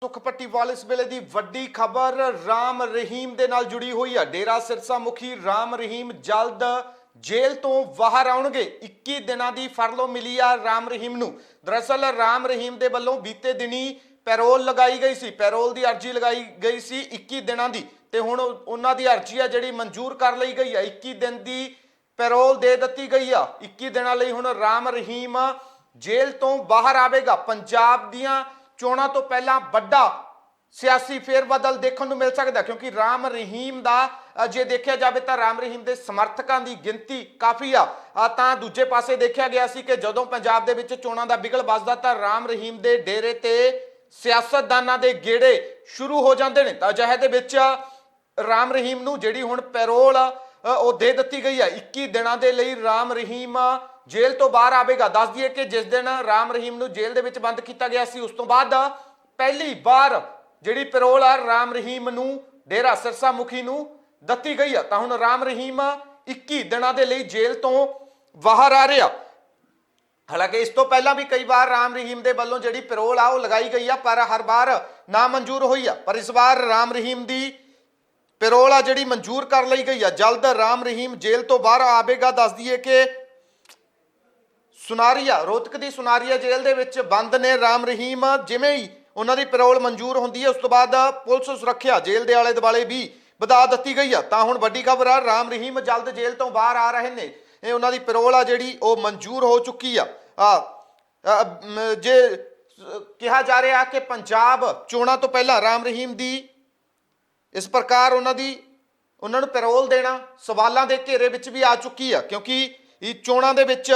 ਸੁਖਪੱਟੀ ਵਾਲਿਸ ਵੇਲੇ ਦੀ ਵੱਡੀ ਖਬਰ ਰਾਮ ਰਹੀਮ ਦੇ ਨਾਲ ਜੁੜੀ ਹੋਈ ਹੈ। ਡੇਰਾ ਸਿਰਸਾ ਮੁਖੀ ਰਾਮ ਰਹੀਮ ਜਲਦ ਜੇਲ੍ਹ ਤੋਂ ਬਾਹਰ ਆਉਣਗੇ। 21 ਦਿਨਾਂ ਦੀ ਫਰਲੋ ਮਿਲੀ ਆ ਰਾਮ ਰਹੀਮ ਨੂੰ। ਦਰਅਸਲ ਰਾਮ ਰਹੀਮ ਦੇ ਵੱਲੋਂ ਬੀਤੇ ਦਿਨੀ ਪੈਰੋਲ ਲਗਾਈ ਗਈ ਸੀ, ਪੈਰੋਲ ਦੀ ਅਰਜੀ ਲਗਾਈ ਗਈ ਸੀ 21 ਦਿਨਾਂ ਦੀ, ਤੇ ਹੁਣ ਉਹਨਾਂ ਦੀ ਅਰਜੀ ਆ ਜਿਹੜੀ ਮਨਜ਼ੂਰ ਕਰ ਲਈ ਗਈ ਆ। 21 ਦਿਨ ਦੀ ਪੈਰੋਲ ਦੇ ਦਿੱਤੀ ਗਈ ਆ। 21 ਦਿਨਾਂ ਲਈ ਹੁਣ ਰਾਮ ਰਹੀਮ ਜੇਲ੍ਹ ਤੋਂ ਬਾਹਰ ਆਵੇਗਾ। ਪੰਜਾਬ ਦੀਆਂ ਚੋਣਾਂ ਤੋਂ ਪਹਿਲਾਂ ਵੱਡਾ ਸਿਆਸੀ ਫੇਰਬਦਲ ਦੇਖਣ ਨੂੰ ਮਿਲ ਸਕਦਾ, ਕਿਉਂਕਿ ਰਾਮ ਰਹੀਮ ਦਾ ਜੇ ਦੇਖਿਆ ਜਾਵੇ ਤਾਂ ਰਾਮ ਰਹੀਮ ਦੇ ਸਮਰਥਕਾਂ ਦੀ ਗਿਣਤੀ ਕਾਫੀ ਆ। ਤਾਂ ਦੂਜੇ ਪਾਸੇ ਦੇਖਿਆ ਗਿਆ ਸੀ ਕਿ ਜਦੋਂ ਪੰਜਾਬ ਦੇ ਵਿੱਚ ਚੋਣਾਂ ਦਾ ਬਿਗਲ ਵੱਜਦਾ ਤਾਂ ਰਾਮ ਰਹੀਮ ਦੇ ਡੇਰੇ ਤੇ ਸਿਆਸਤਦਾਨਾਂ ਦੇ ਗੇੜੇ ਸ਼ੁਰੂ ਹੋ ਜਾਂਦੇ ਨੇ। ਤਾਂ ਅਜਿਹੇ ਦੇ ਵਿੱਚ ਰਾਮ ਰਹੀਮ ਨੂੰ ਜਿਹੜੀ ਹੁਣ ਪੈਰੋਲ ਉਹ ਦੇ ਦਿੱਤੀ ਗਈ ਹੈ। 21 ਦਿਨਾਂ ਦੇ ਲਈ ਰਾਮ ਰਹੀਮ ਜੇਲ੍ਹ ਤੋਂ ਬਾਹਰ ਆਵੇਗਾ। ਦੱਸ ਦਈਏ ਕਿ ਜਿਸ ਦਿਨ ਰਾਮ ਰਹੀਮ ਨੂੰ ਜੇਲ੍ਹ ਦੇ ਵਿੱਚ ਬੰਦ ਕੀਤਾ ਗਿਆ ਸੀ, ਉਸ ਤੋਂ ਬਾਅਦ ਪਹਿਲੀ ਵਾਰ ਜਿਹੜੀ ਪੈਰੋਲ ਆ ਰਾਮ ਰਹੀਮ ਨੂੰ ਡੇਰਾ ਸਿਰਸਾ ਮੁਖੀ ਨੂੰ ਦਿੱਤੀ ਗਈ ਆ। ਤਾਂ ਹੁਣ ਰਾਮ ਰਹੀਮ 21 ਦਿਨਾਂ ਦੇ ਲਈ ਜੇਲ੍ਹ ਤੋਂ ਬਾਹਰ ਆ ਰਿਹਾ। ਹਾਲਾਂਕਿ ਇਸ ਤੋਂ ਪਹਿਲਾਂ ਵੀ ਕਈ ਵਾਰ ਰਾਮ ਰਹੀਮ ਦੇ ਵੱਲੋਂ ਜਿਹੜੀ ਪੈਰੋਲ ਆ ਉਹ ਲਗਾਈ ਗਈ ਆ, ਪਰ ਹਰ ਵਾਰ ਨਾ ਮਨਜ਼ੂਰ ਹੋਈ ਆ। ਪਰ ਇਸ ਵਾਰ ਰਾਮ ਰਹੀਮ ਦੀ ਪੈਰੋਲ ਆ ਜਿਹੜੀ ਮਨਜ਼ੂਰ ਕਰ ਲਈ ਗਈ ਆ। ਜਲਦ ਰਾਮ ਰਹੀਮ ਜੇਲ੍ਹ ਤੋਂ ਬਾਹਰ ਆਵੇਗਾ। ਦੱਸ ਦਈਏ ਕਿ ਸੁਨਾਰੀਆ, ਰੋਹਤਕ ਦੀ ਸੁਨਾਰੀਆ ਜੇਲ੍ਹ ਦੇ ਵਿੱਚ ਬੰਦ ਨੇ ਰਾਮ ਰਹੀਮ। ਜਿਵੇਂ ਹੀ ਉਹਨਾਂ ਦੀ ਪੈਰੋਲ ਮਨਜ਼ੂਰ ਹੁੰਦੀ ਹੈ, ਉਸ ਤੋਂ ਬਾਅਦ ਪੁਲਿਸ ਸੁਰੱਖਿਆ ਜੇਲ੍ਹ ਦੇ ਆਲੇ ਦੁਆਲੇ ਵੀ ਵਧਾ ਦਿੱਤੀ ਗਈ ਆ। ਤਾਂ ਹੁਣ ਵੱਡੀ ਖਬਰ ਆ, ਰਾਮ ਰਹੀਮ ਜਲਦ ਜੇਲ੍ਹ ਤੋਂ ਬਾਹਰ ਆ ਰਹੇ ਨੇ। ਇਹ ਉਹਨਾਂ ਦੀ ਪੈਰੋਲ ਆ ਜਿਹੜੀ ਉਹ ਮਨਜ਼ੂਰ ਹੋ ਚੁੱਕੀ ਆ। ਜੇ ਕਿਹਾ ਜਾ ਰਿਹਾ ਕਿ ਪੰਜਾਬ ਚੋਣਾਂ ਤੋਂ ਪਹਿਲਾਂ ਰਾਮ ਰਹੀਮ ਦੀ ਇਸ ਪ੍ਰਕਾਰ ਉਹਨਾਂ ਨੂੰ ਪੈਰੋਲ ਦੇਣਾ ਸਵਾਲਾਂ ਦੇ ਘੇਰੇ ਵਿੱਚ ਵੀ ਆ ਚੁੱਕੀ ਆ, ਕਿਉਂਕਿ ਇਹ ਚੋਣਾਂ ਦੇ ਵਿੱਚ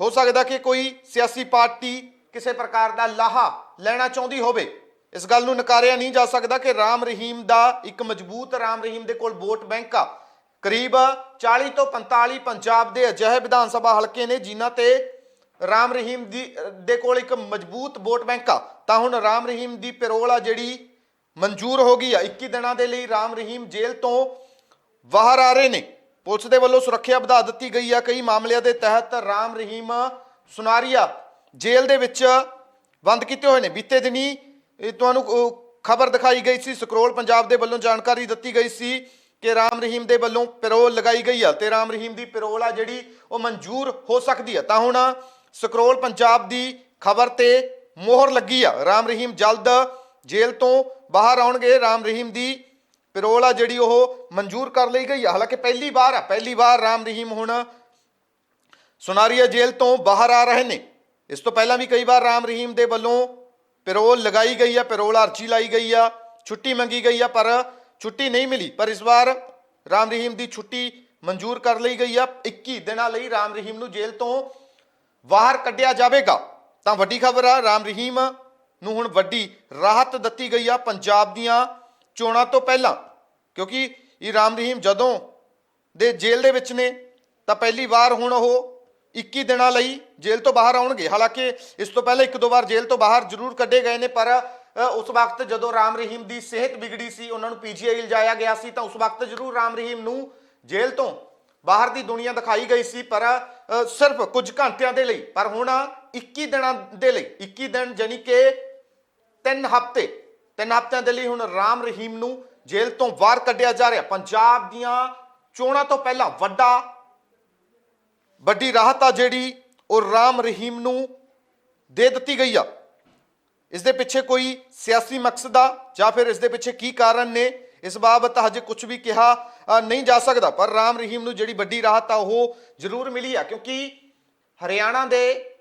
ਹੋ ਸਕਦਾ ਕਿ ਕੋਈ ਸਿਆਸੀ ਪਾਰਟੀ ਕਿਸੇ ਪ੍ਰਕਾਰ ਦਾ ਲਾਹਾ ਲੈਣਾ ਚਾਹੁੰਦੀ ਹੋਵੇ। ਇਸ ਗੱਲ ਨੂੰ ਨਕਾਰਿਆ ਨਹੀਂ ਜਾ ਸਕਦਾ ਕਿ ਰਾਮ ਰਹੀਮ ਦਾ ਇੱਕ ਮਜ਼ਬੂਤ ਰਾਮ ਰਹੀਮ ਦੇ ਕੋਲ ਵੋਟ ਬੈਂਕ ਆ। ਕਰੀਬ 40 ਤੋਂ 45 ਪੰਜਾਬ ਦੇ ਅਜਿਹੇ ਵਿਧਾਨ ਸਭਾ ਹਲਕੇ ਨੇ ਜਿਨ੍ਹਾਂ ਤੇ ਰਾਮ ਰਹੀਮ ਦੇ ਕੋਲ ਇੱਕ ਮਜ਼ਬੂਤ ਵੋਟ ਬੈਂਕ ਆ। ਤਾਂ ਹੁਣ ਰਾਮ ਰਹੀਮ ਦੀ ਪੈਰੋਲ ਆ ਜਿਹੜੀ ਮਨਜ਼ੂਰ ਹੋ ਗਈ ਆ। 21 ਦਿਨਾਂ ਦੇ ਲਈ ਰਾਮ ਰਹੀਮ ਜੇਲ੍ਹ ਤੋਂ ਬਾਹਰ ਆ ਰਹੇ ਨੇ। ਪੁਲਿਸ ਦੇ ਵੱਲੋਂ ਸੁਰੱਖਿਆ ਵਧਾ ਦਿੱਤੀ ਗਈ ਆ। ਕਈ ਮਾਮਲਿਆਂ ਦੇ ਤਹਿਤ ਰਾਮ ਰਹੀਮ ਸੁਨਾਰੀਆ ਜੇਲ੍ਹ ਦੇ ਵਿੱਚ ਬੰਦ ਕੀਤੇ ਹੋਏ ਨੇ। ਬੀਤੇ ਦਿਨੀ ਤੁਹਾਨੂੰ ਖਬਰ ਦਿਖਾਈ ਗਈ ਸੀ, ਸਕਰੋਲ ਪੰਜਾਬ ਦੇ ਵੱਲੋਂ ਜਾਣਕਾਰੀ ਦਿੱਤੀ ਗਈ ਸੀ ਕਿ ਰਾਮ ਰਹੀਮ ਦੇ ਵੱਲੋਂ ਪੈਰੋਲ ਲਗਾਈ ਗਈ ਆ ਤੇ ਰਾਮ ਰਹੀਮ ਦੀ ਪੈਰੋਲ ਆ ਜਿਹੜੀ ਉਹ ਮਨਜ਼ੂਰ ਹੋ ਸਕਦੀ ਆ। ਤਾਂ ਹੁਣ ਸਕਰੋਲ ਪੰਜਾਬ ਦੀ ਖਬਰ ਤੇ ਮੋਹਰ ਲੱਗੀ ਆ। ਰਾਮ ਰਹੀਮ ਜਲਦ ਜੇਲ੍ਹ ਤੋਂ ਬਾਹਰ ਆਉਣਗੇ। ਰਾਮ ਰਹੀਮ ਦੀ ਪੈਰੋਲ ਆ ਜਿਹੜੀ ਉਹ ਮਨਜ਼ੂਰ ਕਰ ਲਈ ਗਈ ਆ। ਹਾਲਾਂਕਿ ਪਹਿਲੀ ਵਾਰ ਰਾਮ ਰਹੀਮ ਹੁਣ ਸੁਨਾਰੀਆ ਜੇਲ੍ਹ ਤੋਂ ਬਾਹਰ ਆ ਰਹੇ ਨੇ। ਇਸ ਤੋਂ ਪਹਿਲਾਂ ਵੀ ਕਈ ਵਾਰ ਰਾਮ ਰਹੀਮ ਦੇ ਵੱਲੋਂ ਪੈਰੋਲ ਲਗਾਈ ਗਈ ਆ, ਪੈਰੋਲ ਅਰਜੀ ਲਾਈ ਗਈ ਆ, ਛੁੱਟੀ ਮੰਗੀ ਗਈ ਆ, ਪਰ ਛੁੱਟੀ ਨਹੀਂ ਮਿਲੀ। ਪਰ ਇਸ ਵਾਰ ਰਾਮ ਰਹੀਮ ਦੀ ਛੁੱਟੀ ਮਨਜ਼ੂਰ ਕਰ ਲਈ ਗਈ ਆ। 21 ਦਿਨਾਂ ਲਈ ਰਾਮ ਰਹੀਮ ਨੂੰ ਜੇਲ੍ਹ ਤੋਂ ਬਾਹਰ ਕੱਢਿਆ ਜਾਵੇਗਾ। ਤਾਂ ਵੱਡੀ ਖਬਰ ਆ, ਰਾਮ ਰਹੀਮ ਨੂੰ ਹੁਣ ਵੱਡੀ ਰਾਹਤ ਦਿੱਤੀ ਗਈ ਆ ਪੰਜਾਬ ਦੀਆਂ ਚੋਣਾਂ ਤੋਂ ਪਹਿਲਾਂ, ਕਿਉਂਕਿ ਇਹ ਰਾਮ ਰਹੀਮ ਜਦੋਂ ਦੇ ਜੇਲ੍ਹ ਦੇ ਵਿੱਚ ਨੇ ਤਾਂ ਪਹਿਲੀ ਵਾਰ ਹੁਣ ਉਹ 21 ਦਿਨਾਂ ਲਈ ਜੇਲ੍ਹ ਤੋਂ ਬਾਹਰ ਆਉਣਗੇ। ਹਾਲਾਂਕਿ ਇਸ ਤੋਂ ਪਹਿਲਾਂ 1-2 ਵਾਰ ਜੇਲ੍ਹ ਤੋਂ ਬਾਹਰ ਜ਼ਰੂਰ ਕੱਢੇ ਗਏ ਨੇ, ਪਰ ਉਸ ਵਕਤ ਜਦੋਂ ਰਾਮ ਰਹੀਮ ਦੀ ਸਿਹਤ ਵਿਗੜੀ ਸੀ, ਉਹਨਾਂ ਨੂੰ ਪੀਜੀਆਈ ਲਿਜਾਇਆ ਗਿਆ ਸੀ, ਤਾਂ ਉਸ ਵਕਤ ਜ਼ਰੂਰ ਰਾਮ ਰਹੀਮ ਨੂੰ ਜੇਲ੍ਹ ਤੋਂ ਬਾਹਰ ਦੀ ਦੁਨੀਆ ਦਿਖਾਈ ਗਈ ਸੀ, ਪਰ ਸਿਰਫ ਕੁਝ ਘੰਟਿਆਂ ਦੇ ਲਈ। ਪਰ ਹੁਣ 21 ਦਿਨਾਂ ਦੇ ਲਈ, 21 ਦਿਨ ਯਾਨੀ ਕਿ 3 ਹਫ਼ਤਿਆਂ ਦੇ ਲਈ ਹੁਣ ਰਾਮ ਰਹੀਮ ਨੂੰ ਜੇਲ੍ਹ ਤੋਂ ਬਾਹਰ ਕੱਢਿਆ ਜਾ ਰਿਹਾ। ਪੰਜਾਬ ਦੀਆਂ ਚੋਣਾਂ ਤੋਂ ਪਹਿਲਾਂ ਵੱਡੀ ਰਾਹਤ ਆ ਜਿਹੜੀ ਉਹ ਰਾਮ ਰਹੀਮ ਨੂੰ ਦੇ ਦਿੱਤੀ ਗਈ ਆ। ਇਸ ਦੇ ਪਿੱਛੇ ਕੋਈ ਸਿਆਸੀ ਮਕਸਦ ਆ ਜਾਂ ਫਿਰ ਇਸ ਦੇ ਪਿੱਛੇ ਕੀ ਕਾਰਨ ਨੇ, ਇਸ ਬਾਬਤ ਹਜੇ ਕੁਝ ਵੀ ਕਿਹਾ ਨਹੀਂ ਜਾ ਸਕਦਾ। ਪਰ ਰਾਮ ਰਹੀਮ ਨੂੰ ਜਿਹੜੀ ਵੱਡੀ ਰਾਹਤ ਆ ਉਹ ਜ਼ਰੂਰ ਮਿਲੀ ਆ, ਕਿਉਂਕਿ ਹਰਿਆਣਾ ਦੇ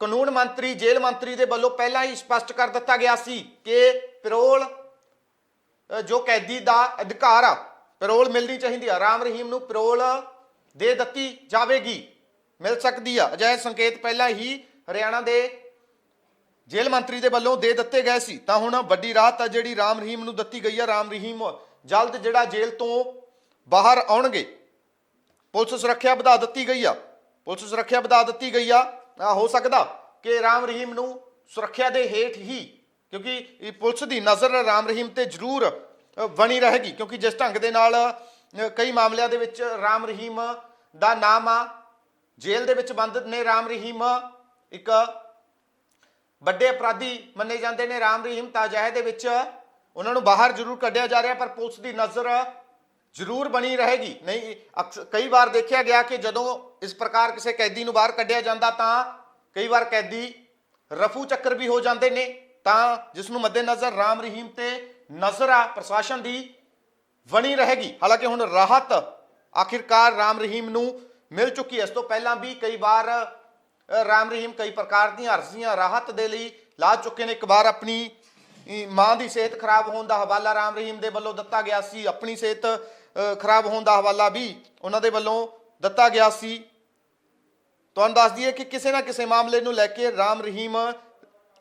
ਕਾਨੂੰਨ ਮੰਤਰੀ, ਜੇਲ੍ਹ ਮੰਤਰੀ ਦੇ ਵੱਲੋਂ ਪਹਿਲਾਂ ਹੀ ਸਪਸ਼ਟ ਕਰ ਦਿੱਤਾ ਗਿਆ ਸੀ ਕਿ ਪੈਰੋਲ ਜੋ ਕੈਦੀ ਦਾ ਅਧਿਕਾਰ ਆ, ਪੈਰੋਲ ਮਿਲਣੀ ਚਾਹੀਦੀ ਆ। ਰਾਮ ਰਹੀਮ ਨੂੰ ਪੈਰੋਲ ਦੇ ਦਿੱਤੀ ਜਾਵੇਗੀ, ਮਿਲ ਸਕਦੀ ਆ। ਅਜਿਹੇ ਸੰਕੇਤ ਪਹਿਲਾਂ ਹੀ ਹਰਿਆਣਾ ਦੇ ਜੇਲ੍ਹ ਮੰਤਰੀ ਦੇ ਵੱਲੋਂ ਦੇ ਦਿੱਤੇ ਗਏ ਸੀ। ਤਾਂ ਹੁਣ ਵੱਡੀ ਰਾਹਤ ਆ ਜਿਹੜੀ ਰਾਮ ਰਹੀਮ ਨੂੰ ਦਿੱਤੀ ਗਈ ਆ। ਰਾਮ ਰਹੀਮ ਜਲਦ ਜਿਹੜਾ ਜੇਲ੍ਹ ਤੋਂ ਬਾਹਰ ਆਉਣਗੇ। ਪੁਲਿਸ ਸੁਰੱਖਿਆ ਵਧਾ ਦਿੱਤੀ ਗਈ ਆ। ਹੋ ਸਕਦਾ ਕਿ ਰਾਮ ਰਹੀਮ ਨੂੰ ਸੁਰੱਖਿਆ ਦੇ ਹੇਠ ਹੀ, ਕਿਉਂਕਿ ਪੁਲਿਸ ਦੀ ਨਜ਼ਰ ਰਾਮ ਰਹੀਮ ਤੇ ਜ਼ਰੂਰ ਬਣੀ ਰਹੇਗੀ, ਕਿਉਂਕਿ ਜਿਸ ਢੰਗ ਦੇ ਨਾਲ ਕਈ ਮਾਮਲਿਆਂ ਦੇ ਵਿੱਚ ਰਾਮ ਰਹੀਮ ਦਾ ਨਾਮ ਆ, ਜੇਲ੍ਹ ਦੇ ਵਿੱਚ ਬੰਦ ਨੇ ਰਾਮ ਰਹੀਮ, ਇੱਕ ਵੱਡੇ ਅਪਰਾਧੀ ਮੰਨੇ ਜਾਂਦੇ ਨੇ ਰਾਮ ਰਹੀਮ, ਤਾਂ ਅਜਿਹੇ ਦੇ ਵਿੱਚ ਉਹਨਾਂ ਨੂੰ ਬਾਹਰ ਜ਼ਰੂਰ ਕੱਢਿਆ ਜਾ ਰਿਹਾ, ਪਰ ਪੁਲਿਸ ਦੀ ਨਜ਼ਰ ਜ਼ਰੂਰ ਬਣੀ ਰਹੇਗੀ। ਨਹੀਂ, ਕਈ ਵਾਰ ਦੇਖਿਆ ਗਿਆ ਕਿ ਜਦੋਂ ਇਸ ਪ੍ਰਕਾਰ ਕਿਸੇ ਕੈਦੀ ਨੂੰ ਬਾਹਰ ਕੱਢਿਆ ਜਾਂਦਾ ਤਾਂ ਕਈ ਵਾਰ ਕੈਦੀ ਰਫੂ ਚੱਕਰ ਵੀ ਹੋ ਜਾਂਦੇ ਨੇ, ਤਾਂ ਜਿਸ ਨੂੰ ਮੱਦੇਨਜ਼ਰ ਰਾਮ ਰਹੀਮ ਤੇ ਨਜ਼ਰ ਆ ਪ੍ਰਸ਼ਾਸਨ ਦੀ ਬਣੀ ਰਹੇਗੀ। ਹਾਲਾਂਕਿ ਹੁਣ ਰਾਹਤ ਆਖਿਰਕਾਰ ਰਾਮ ਰਹੀਮ ਨੂੰ ਮਿਲ ਚੁੱਕੀ ਹੈ। ਇਸ ਤੋਂ ਪਹਿਲਾਂ ਵੀ ਕਈ ਵਾਰ ਰਾਮ ਰਹੀਮ ਕਈ ਪ੍ਰਕਾਰ ਦੀਆਂ ਅਰਜ਼ੀਆਂ ਰਾਹਤ ਦੇ ਲਈ ਲਾ ਚੁੱਕੇ ਨੇ। ਇੱਕ ਵਾਰ ਆਪਣੀ ਮਾਂ ਦੀ ਸਿਹਤ ਖਰਾਬ ਹੋਣ ਦਾ ਹਵਾਲਾ ਰਾਮ ਰਹੀਮ ਦੇ ਵੱਲੋਂ ਦਿੱਤਾ ਗਿਆ ਸੀ, ਆਪਣੀ ਸਿਹਤ ਖਰਾਬ ਹੋਣ ਦਾ ਹਵਾਲਾ ਵੀ ਉਹਨਾਂ ਦੇ ਵੱਲੋਂ ਦਿੱਤਾ ਗਿਆ ਸੀ। ਤੁਹਾਨੂੰ ਦੱਸ ਦਈਏ ਕਿ ਕਿਸੇ ਨਾ ਕਿਸੇ ਮਾਮਲੇ ਨੂੰ ਲੈ ਕੇ ਰਾਮ ਰਹੀਮ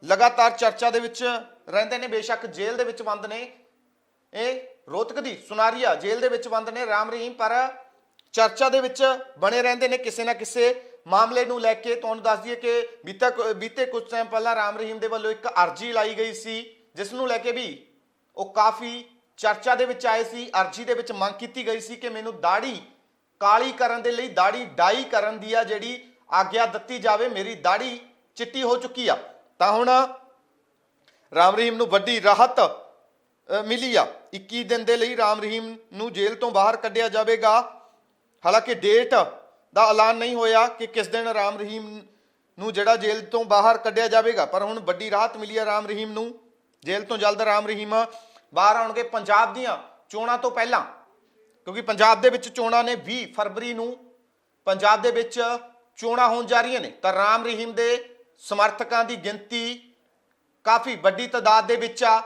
ਲਗਾਤਾਰ ਚਰਚਾ ਦੇ ਵਿੱਚ ਰਹਿੰਦੇ ਨੇ। ਬੇਸ਼ੱਕ ਜੇਲ੍ਹ ਦੇ ਵਿੱਚ ਬੰਦ ਨੇ, ਇਹ ਰੋਹਤਕ ਦੀ ਸੁਨਾਰੀਆ ਜੇਲ੍ਹ ਦੇ ਵਿੱਚ ਬੰਦ ਨੇ ਰਾਮ ਰਹੀਮ, ਪਰ ਚਰਚਾ ਦੇ ਵਿੱਚ ਬਣੇ ਰਹਿੰਦੇ ਨੇ ਕਿਸੇ ਨਾ ਕਿਸੇ ਮਾਮਲੇ ਨੂੰ ਲੈ ਕੇ। ਤੁਹਾਨੂੰ ਦੱਸ ਦਈਏ ਕਿ ਬੀਤੇ ਕੁਝ ਟਾਈਮ ਪਹਿਲਾਂ ਰਾਮ ਰਹੀਮ ਦੇ ਵੱਲੋਂ ਇੱਕ ਅਰਜ਼ੀ ਲਾਈ ਗਈ ਸੀ, ਜਿਸ ਨੂੰ ਲੈ ਕੇ ਵੀ ਉਹ ਕਾਫੀ ਚਰਚਾ ਦੇ ਵਿੱਚ ਆਏ ਸੀ। ਅਰਜ਼ੀ ਦੇ ਵਿੱਚ ਮੰਗ ਕੀਤੀ ਗਈ ਸੀ ਕਿ ਮੈਨੂੰ ਦਾੜੀ ਕਾਲੀ ਕਰਨ ਦੇ ਲਈ, ਦਾੜੀ ਡਾਈ ਕਰਨ ਦੀ ਆ ਜਿਹੜੀ ਆਗਿਆ ਦਿੱਤੀ ਜਾਵੇ, ਮੇਰੀ ਦਾੜੀ ਚਿੱਟੀ ਹੋ ਚੁੱਕੀ ਆ। ਤਾਂ ਹੁਣ ਰਾਮ ਰਹੀਮ ਨੂੰ ਵੱਡੀ ਰਾਹਤ ਮਿਲੀ ਆ। 21 ਦਿਨ ਦੇ ਲਈ ਰਾਮ ਰਹੀਮ ਨੂੰ ਜੇਲ੍ਹ ਤੋਂ ਬਾਹਰ ਕੱਢਿਆ ਜਾਵੇਗਾ। ਹਾਲਾਂਕਿ ਡੇਟ ਦਾ ਐਲਾਨ ਨਹੀਂ ਹੋਇਆ ਕਿ ਕਿਸ ਦਿਨ ਰਾਮ ਰਹੀਮ ਨੂੰ ਜਿਹੜਾ ਜੇਲ੍ਹ ਤੋਂ ਬਾਹਰ ਕੱਢਿਆ ਜਾਵੇਗਾ, ਪਰ ਹੁਣ ਵੱਡੀ ਰਾਹਤ ਮਿਲੀ ਆ ਰਾਮ ਰਹੀਮ ਨੂੰ। ਜੇਲ੍ਹ ਤੋਂ ਜਲਦ ਰਾਮ ਰਹੀਮ ਬਾਹਰ ਆਉਣਗੇ ਪੰਜਾਬ ਦੀਆਂ ਚੋਣਾਂ ਤੋਂ ਪਹਿਲਾਂ, ਕਿਉਂਕਿ ਪੰਜਾਬ ਦੇ ਵਿੱਚ ਚੋਣਾਂ ਨੇ 20 ਫਰਵਰੀ ਨੂੰ ਪੰਜਾਬ ਦੇ ਵਿੱਚ ਚੋਣਾਂ ਹੋਣ ਜਾ ਰਹੀਆਂ ਨੇ। ਤਾਂ ਰਾਮ ਰਹੀਮ ਦੇ ਸਮਰਥਕਾਂ ਦੀ ਗਿਣਤੀ ਕਾਫੀ ਵੱਡੀ ਤਾਦਾਦ ਦੇ ਵਿੱਚ ਆ।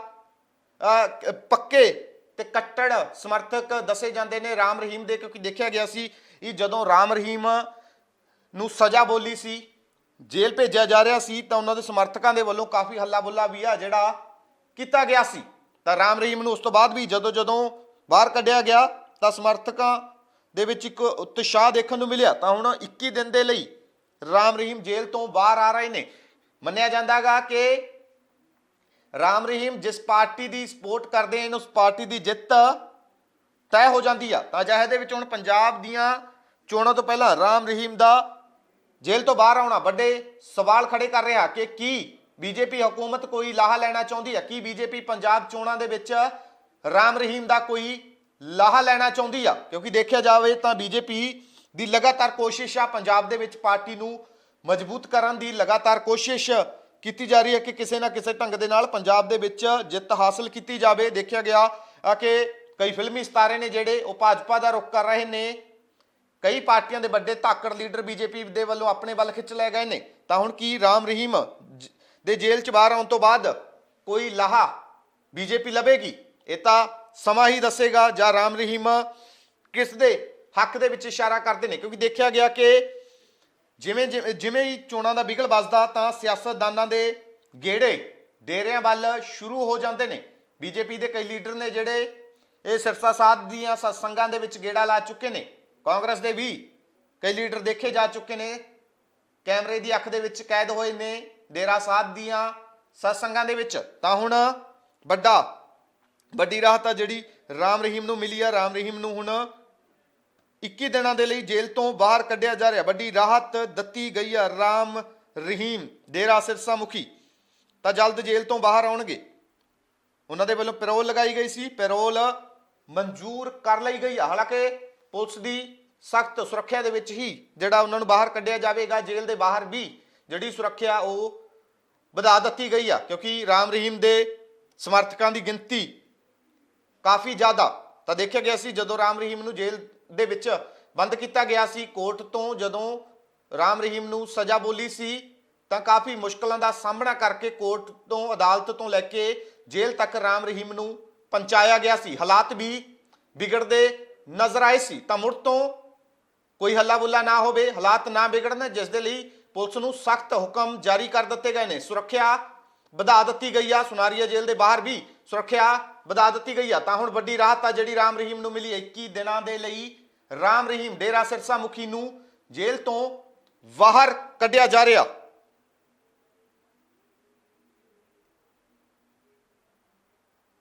ਪੱਕੇ ਤੇ ਕੱਟੜ ਸਮਰਥਕ ਦੱਸੇ ਜਾਂਦੇ ਨੇ ਰਾਮ ਰਹੀਮ ਦੇ, ਕਿਉਂਕਿ ਦੇਖਿਆ ਗਿਆ ਸੀ ਇਹ ਜਦੋਂ ਰਾਮ ਰਹੀਮ ਨੂੰ ਸਜ਼ਾ ਬੋਲੀ ਸੀ, ਜੇਲ੍ਹ ਭੇਜਿਆ ਜਾ ਰਿਹਾ ਸੀ, ਤਾਂ ਉਹਨਾਂ ਦੇ ਸਮਰਥਕਾਂ ਦੇ ਵੱਲੋਂ ਕਾਫੀ ਹੱਲਾ ਬੁੱਲਾ ਵੀ ਆ ਜਿਹੜਾ ਕੀਤਾ ਗਿਆ ਸੀ। ਤਾਂ ਰਾਮ ਰਹੀਮ ਨੂੰ ਉਸ ਤੋਂ ਬਾਅਦ ਵੀ ਜਦੋਂ ਬਾਹਰ ਕੱਢਿਆ ਗਿਆ ਤਾਂ ਸਮਰਥਕਾਂ ਦੇ ਵਿੱਚ ਇੱਕ ਉਤਸ਼ਾਹ ਦੇਖਣ ਨੂੰ ਮਿਲਿਆ। ਤਾਂ ਹੁਣ 21 ਦਿਨ ਦੇ ਲਈ ਰਾਮ ਰਹੀਮ ਜੇਲ੍ਹ ਤੋਂ ਬਾਹਰ ਆ ਰਹੇ ਨੇ। ਮੰਨਿਆ ਜਾਂਦਾਗਾ ਕਿ ਰਾਮ ਰਹੀਮ ਜਿਸ ਪਾਰਟੀ ਦੀ ਸਪੋਰਟ ਕਰਦੇ ਹਨ ਉਸ ਪਾਰਟੀ ਦੀ ਜਿੱਤ ਤੈਅ ਹੋ ਜਾਂਦੀ ਆ। ਤਾਂ ਅਜਿਹੇ ਦੇ ਵਿੱਚ ਹੁਣ ਪੰਜਾਬ ਦੀਆਂ ਚੋਣਾਂ ਤੋਂ ਪਹਿਲਾਂ ਰਾਮ ਰਹੀਮ ਦਾ ਜੇਲ੍ਹ ਤੋਂ ਬਾਹਰ ਆਉਣਾ ਵੱਡੇ ਸਵਾਲ ਖੜੇ ਕਰ ਰਿਹਾ ਕਿ ਕੀ ਬੀਜੇਪੀ ਹਕੂਮਤ ਕੋਈ ਲਾਹਾ ਲੈਣਾ ਚਾਹੁੰਦੀ ਹੈ, ਕੀ ਬੀਜੇਪੀ ਪੰਜਾਬ ਚੋਣਾਂ ਦੇ ਵਿੱਚ ਰਾਮ ਰਹੀਮ ਦਾ ਕੋਈ ਲਾਹਾ ਲੈਣਾ ਚਾਹੁੰਦੀ ਆ। ਕਿਉਂਕਿ ਦੇਖਿਆ ਜਾਵੇ ਤਾਂ ਬੀਜੇਪੀ ਦੀ ਲਗਾਤਾਰ ਕੋਸ਼ਿਸ਼ ਆ ਪੰਜਾਬ ਦੇ ਵਿੱਚ ਪਾਰਟੀ ਨੂੰ ਮਜ਼ਬੂਤ ਕਰਨ ਦੀ, ਲਗਾਤਾਰ ਕੋਸ਼ਿਸ਼ ਕੀਤੀ ਜਾ ਰਹੀ ਹੈ ਕਿ ਕਿਸੇ ਨਾ ਕਿਸੇ ਢੰਗ ਦੇ ਨਾਲ ਪੰਜਾਬ ਦੇ ਵਿੱਚ ਜਿੱਤ ਹਾਸਲ ਕੀਤੀ ਜਾਵੇ। ਦੇਖਿਆ ਗਿਆ ਕਿ ਕਈ ਫਿਲਮੀ ਸਿਤਾਰੇ ਨੇ ਜਿਹੜੇ ਉਹ ਭਾਜਪਾ ਦਾ ਰੁਖ ਕਰ ਰਹੇ ਨੇ, ਕਈ ਪਾਰਟੀਆਂ ਦੇ ਵੱਡੇ ਧਾਕੜ ਲੀਡਰ ਬੀਜੇਪੀ ਦੇ ਵੱਲੋਂ ਆਪਣੇ ਵੱਲ ਖਿੱਚ ਲਏ ਗਏ ਨੇ। ਤਾਂ ਹੁਣ ਕੀ ਰਾਮ ਰਹੀਮ ਦੇ ਜੇਲ੍ਹ 'ਚ ਬਾਹਰ ਆਉਣ ਤੋਂ ਬਾਅਦ ਕੋਈ ਲਾਹਾ ਬੀਜੇਪੀ ਲਵੇਗੀ? ਇਹ ਤਾਂ ਸਮਾਂ ਹੀ ਦੱਸੇਗਾ ਜਾਂ ਰਾਮ ਰਹੀਮ ਕਿਸ ਦੇ ਹੱਕ ਦੇ ਵਿੱਚ ਇਸ਼ਾਰਾ ਕਰਦੇ ਨੇ। ਕਿਉਂਕਿ ਦੇਖਿਆ ਗਿਆ ਕਿ ਜਿਵੇਂ ਹੀ ਚੋਣਾਂ ਦਾ ਬਿਗਲ ਵੱਜਦਾ ਤਾਂ ਸਿਆਸਤਦਾਨਾਂ ਦੇ ਗੇੜੇ ਡੇਰਿਆਂ ਵੱਲ ਸ਼ੁਰੂ ਹੋ ਜਾਂਦੇ ਨੇ। ਬੀਜੇਪੀ ਦੇ ਕਈ ਲੀਡਰ ਨੇ ਜਿਹੜੇ ਇਹ ਸਿਰਸਾ ਸਾਧ ਦੀਆਂ ਸਤਸੰਗਾਂ ਦੇ ਵਿੱਚ ਗੇੜਾ ਲਾ ਚੁੱਕੇ ਨੇ। ਕਾਂਗਰਸ ਦੇ ਵੀ ਕਈ ਲੀਡਰ ਦੇਖੇ ਜਾ ਚੁੱਕੇ ਨੇ, ਕੈਮਰੇ ਦੀ ਅੱਖ ਦੇ ਵਿੱਚ ਕੈਦ ਹੋਏ ਨੇ ਡੇਰਾ ਸਾਧ ਦੀਆਂ ਸਤਸੰਗਾਂ ਦੇ ਵਿੱਚ। ਤਾਂ ਹੁਣ ਵੱਡੀ ਰਾਹਤ ਆ ਜਿਹੜੀ ਰਾਮ ਰਹੀਮ ਨੂੰ ਮਿਲੀ ਆ। ਰਾਮ ਰਹੀਮ ਨੂੰ ਹੁਣ 21 ਦਿਨਾਂ ਦੇ ਲਈ ਜੇਲ੍ਹ ਤੋਂ ਬਾਹਰ ਕੱਢਿਆ ਜਾ ਰਿਹਾ। ਵੱਡੀ ਰਾਹਤ ਦਿੱਤੀ ਗਈ ਆ ਰਾਮ ਰਹੀਮ ਡੇਰਾ ਸਿਰਸਾ ਮੁਖੀ ਤਾਂ ਜਲਦ ਜੇਲ੍ਹ ਤੋਂ ਬਾਹਰ ਆਉਣਗੇ। ਉਹਨਾਂ ਦੇ ਵੱਲੋਂ ਪੈਰੋਲ ਲਗਾਈ ਗਈ ਸੀ, ਪੈਰੋਲ ਮਨਜ਼ੂਰ ਕਰ ਲਈ ਗਈ ਆ। ਹਾਲਾਂਕਿ ਪੁਲਿਸ ਦੀ ਸਖਤ ਸੁਰੱਖਿਆ ਦੇ ਵਿੱਚ ਹੀ ਜਿਹੜਾ ਉਹਨਾਂ ਨੂੰ ਬਾਹਰ ਕੱਢਿਆ ਜਾਵੇਗਾ। ਜੇਲ੍ਹ ਦੇ ਬਾਹਰ ਵੀ ਜਿਹੜੀ ਸੁਰੱਖਿਆ ਉਹ ਵਧਾ ਦਿੱਤੀ ਗਈ ਆ, ਕਿਉਂਕਿ ਰਾਮ ਰਹੀਮ ਦੇ ਸਮਰਥਕਾਂ ਦੀ ਗਿਣਤੀ ਕਾਫੀ ਜ਼ਿਆਦਾ। ਤਾਂ ਦੇਖਿਆ ਗਿਆ ਸੀ ਜਦੋਂ ਰਾਮ ਰਹੀਮ ਨੂੰ ਜੇਲ੍ਹ ਦੇ ਵਿੱਚ ਬੰਦ ਕੀਤਾ ਗਿਆ ਸੀ, ਕੋਰਟ ਤੋਂ ਜਦੋਂ ਰਾਮ ਰਹੀਮ ਨੂੰ ਸਜ਼ਾ ਬੋਲੀ ਸੀ ਤਾਂ ਕਾਫੀ ਮੁਸ਼ਕਲਾਂ ਦਾ ਸਾਹਮਣਾ ਕਰਕੇ ਕੋਰਟ ਤੋਂ, ਅਦਾਲਤ ਤੋਂ ਲੈ ਕੇ ਜੇਲ੍ਹ ਤੱਕ ਰਾਮ ਰਹੀਮ ਨੂੰ ਪਹੁੰਚਾਇਆ ਗਿਆ ਸੀ। ਹਾਲਾਤ ਵੀ ਵਿਗੜਦੇ ਨਜ਼ਰ ਆਏ ਸੀ। ਤਾਂ ਮੁੜ ਤੋਂ ਕੋਈ ਹੱਲਾ ਬੁੱਲਾ ਨਾ ਹੋਵੇ, ਹਾਲਾਤ ਨਾ ਵਿਗੜਨ, ਜਿਸ ਦੇ ਲਈ ਪੁਲਿਸ ਨੂੰ ਸਖਤ ਹੁਕਮ ਜਾਰੀ ਕਰ ਦਿੱਤੇ ਗਏ ਨੇ। ਸੁਰੱਖਿਆ ਵਧਾ ਦਿੱਤੀ ਗਈ ਆ। ਸੁਨਾਰੀਆ ਜੇਲ੍ਹ ਦੇ ਬਾਹਰ ਵੀ ਸੁਰੱਖਿਆ ਵਧਾ ਦਿੱਤੀ ਗਈ ਆ। ਤਾਂ ਹੁਣ ਵੱਡੀ ਰਾਹਤ ਆ ਜਿਹੜੀ ਰਾਮ ਰਹੀਮ ਨੂੰ ਮਿਲੀ। 21 ਦਿਨਾਂ ਦੇ ਲਈ ਰਾਮ ਰਹੀਮ ਡੇਰਾ ਸਿਰਸਾ ਮੁਖੀ ਨੂੰ ਜੇਲ੍ਹ ਤੋਂ ਬਾਹਰ ਕੱਢਿਆ ਜਾ ਰਿਹਾ।